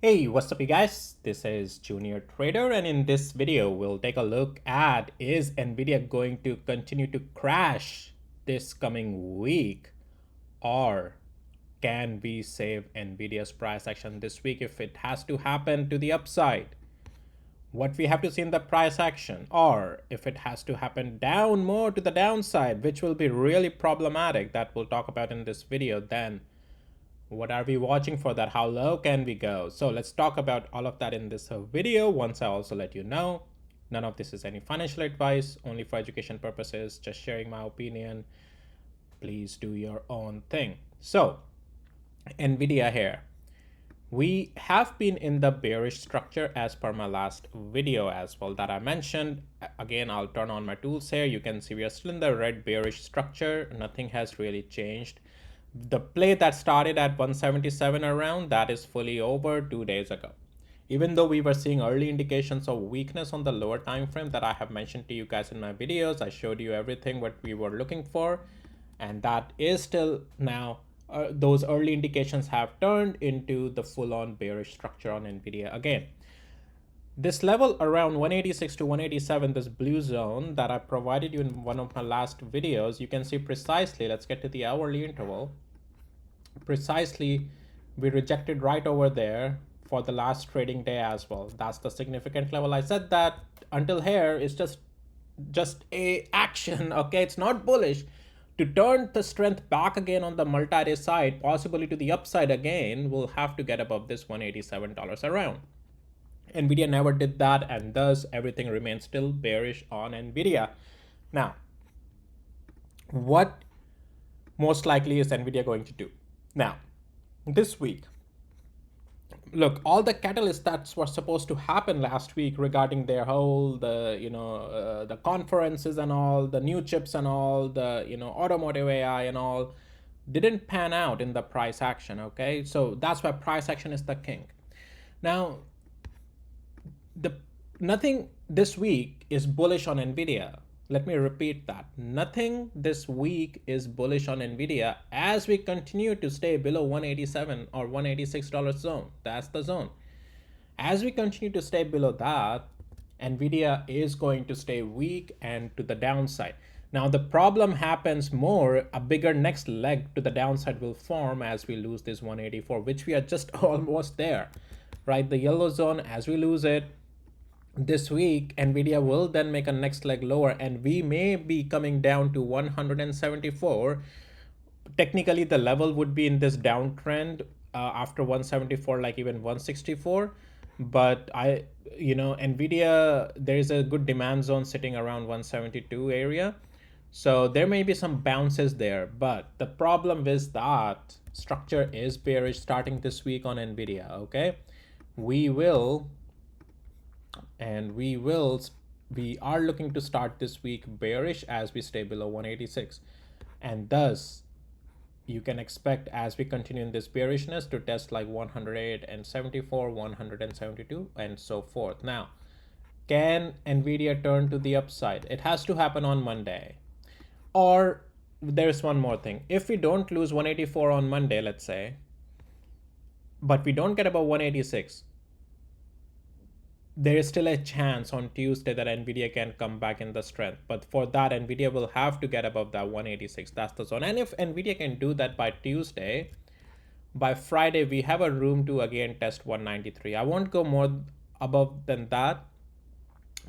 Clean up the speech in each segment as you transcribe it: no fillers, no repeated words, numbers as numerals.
Hey, what's up you guys? This is Junior Trader, and in this video we'll take a look at, is Nvidia going to continue to crash this coming week, or can we save Nvidia's price action this week if it has to happen to the upside? What we have to see in the price action, or if it has to happen down more to the downside, which will be really problematic, that we'll talk about in this video. Then what are we watching for that? How low can we go? So let's talk about all of that in this video. Once I also let you know, none of this is any financial advice, only for education purposes, just sharing my opinion. Please do your own thing. So Nvidia here. We have been in the bearish structure as per my last video as well that I mentioned. Again, I'll turn on my tools here. You can see we are still in the red bearish structure. Nothing has really changed. The play that started at 177 around, that is fully over 2 days ago. Even though we were seeing early indications of weakness on the lower time frame that I have mentioned to you guys in my videos, I showed you everything what we were looking for, and that is still now those early indications have turned into the full-on bearish structure on Nvidia again. This level around 186 to 187, this blue zone that I provided you in one of my last videos, you can see precisely, let's get to the hourly interval. Precisely, we rejected right over there for the last trading day as well. That's the significant level. I said that until here is just a action, okay? It's not bullish. To turn the strength back again on the multi-day side, possibly to the upside again, we'll have to get above this $187 around. Nvidia never did that, and thus everything remains still bearish on Nvidia. Now, what most likely is Nvidia going to do? Now, this week, look, all the catalysts that were supposed to happen last week regarding their whole the conferences and all the new chips and all the automotive AI and all didn't pan out in the price action. Okay, so that's why price action is the king. Now, the nothing this week is bullish on Nvidia. Let me repeat that. Nothing this week is bullish on Nvidia as we continue to stay below 187 or $186 zone. That's the zone. As we continue to stay below that, Nvidia is going to stay weak and to the downside. Now the problem happens more, a bigger next leg to the downside will form as we lose this 184, which we are just almost there, right? The yellow zone, as we lose it this week, Nvidia will then make a next leg lower, and we may be coming down to 174. Technically the level would be in this downtrend after 174, like even 164, but Nvidia, there is a good demand zone sitting around 172 area, so there may be some bounces there, but the problem is that structure is bearish starting this week on Nvidia. Okay, we are looking to start this week bearish as we stay below 186, and thus you can expect, as we continue in this bearishness, to test like 174, 172 and so forth. Now, can Nvidia turn to the upside? It has to happen on Monday. Or there's one more thing. If we don't lose 184 on Monday, let's say, but we don't get above 186, there is still a chance on Tuesday that Nvidia can come back in the strength. But for that, Nvidia will have to get above that 186. That's the zone. And if Nvidia can do that by Tuesday, by Friday, we have a room to again test 193. I won't go more above than that,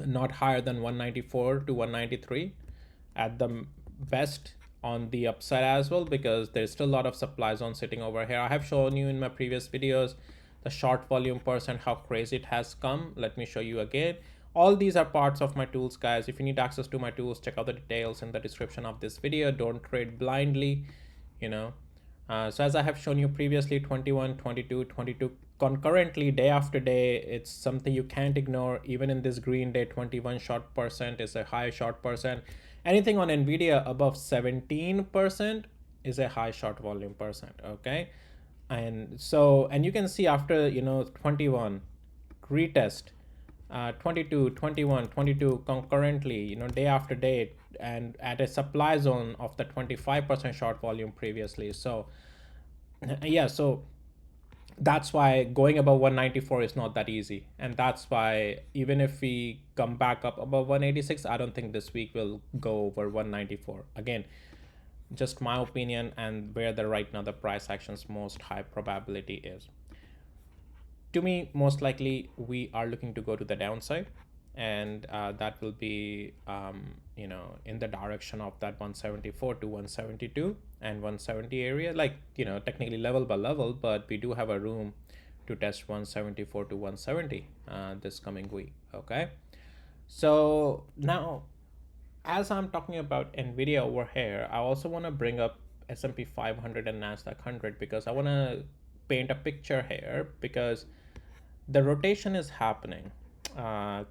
not higher than 194 to 193 at the best on the upside as well, because there's still a lot of supply zone sitting over here. I have shown you in my previous videos the short volume percent, how crazy it has come. Let me show you again. All these are parts of my tools, guys. If you need access to my tools, check out the details in the description of this video. Don't trade blindly, so as I have shown you previously, 21, 22, 22 concurrently day after day, it's something you can't ignore. Even in this green day, 21 short percent is a high short percent. Anything on Nvidia above 17% is a high short volume percent. Okay, and you can see after 21 retest, 22, 21, 22 concurrently, day after day, and at a supply zone of the 25% short volume previously. So yeah, so That's why going above 194 is not that easy, and that's why even if we come back up above 186, I don't think this week will go over 194 again. Just my opinion, and where the right now the price action's most high probability is. To me, most likely we are looking to go to the downside, and that will be in the direction of that 174 to 172 and 170 area, like technically level by level, but we do have a room to test 174 to 170 this coming week. Okay, so now, as I'm talking about Nvidia over here, I also want to bring up S&P 500 and Nasdaq 100, because I want to paint a picture here, because the rotation is happening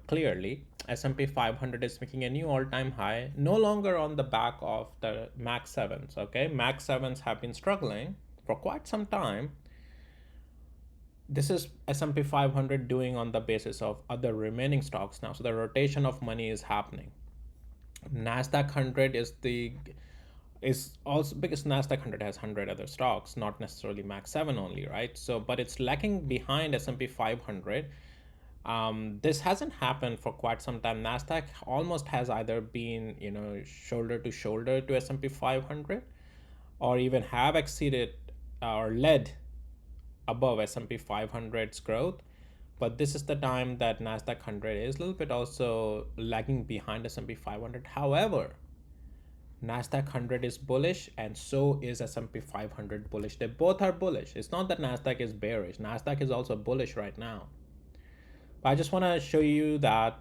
clearly. S&P 500 is making a new all-time high, no longer on the back of the Max 7s. Okay, Max 7s have been struggling for quite some time. This is S&P 500 doing on the basis of other remaining stocks now. So the rotation of money is happening. Nasdaq 100 is also because Nasdaq 100 has 100 other stocks, not necessarily Max 7 only, right? So, but it's lagging behind S&P 500. This hasn't happened for quite some time. Nasdaq almost has either been, shoulder to shoulder to S&P 500, or even have exceeded or led above S&P 500's growth. But this is the time that Nasdaq 100 is a little bit also lagging behind S&P 500. However, Nasdaq 100 is bullish, and so is S&P 500 bullish. They both are bullish. It's not that Nasdaq is bearish. Nasdaq is also bullish right now. But I just want to show you that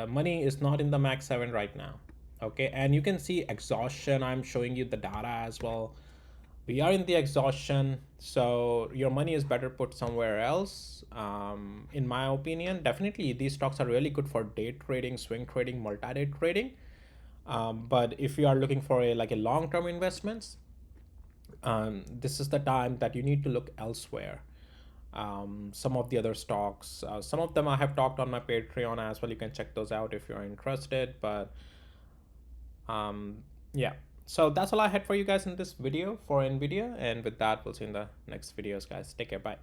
money is not in the Max 7 right now. Okay, and you can see exhaustion. I'm showing you the data as well. We are in the exhaustion, so your money is better put somewhere else. In my opinion, definitely these stocks are really good for day trading, swing trading, multi-day trading. But if you are looking for a long-term investments, this is the time that you need to look elsewhere. Some of the other stocks, some of them I have talked on my Patreon as well. You can check those out if you're interested. But yeah, so that's all I had for you guys in this video for Nvidia, and with that, we'll see you in the next videos, guys. Take care. Bye.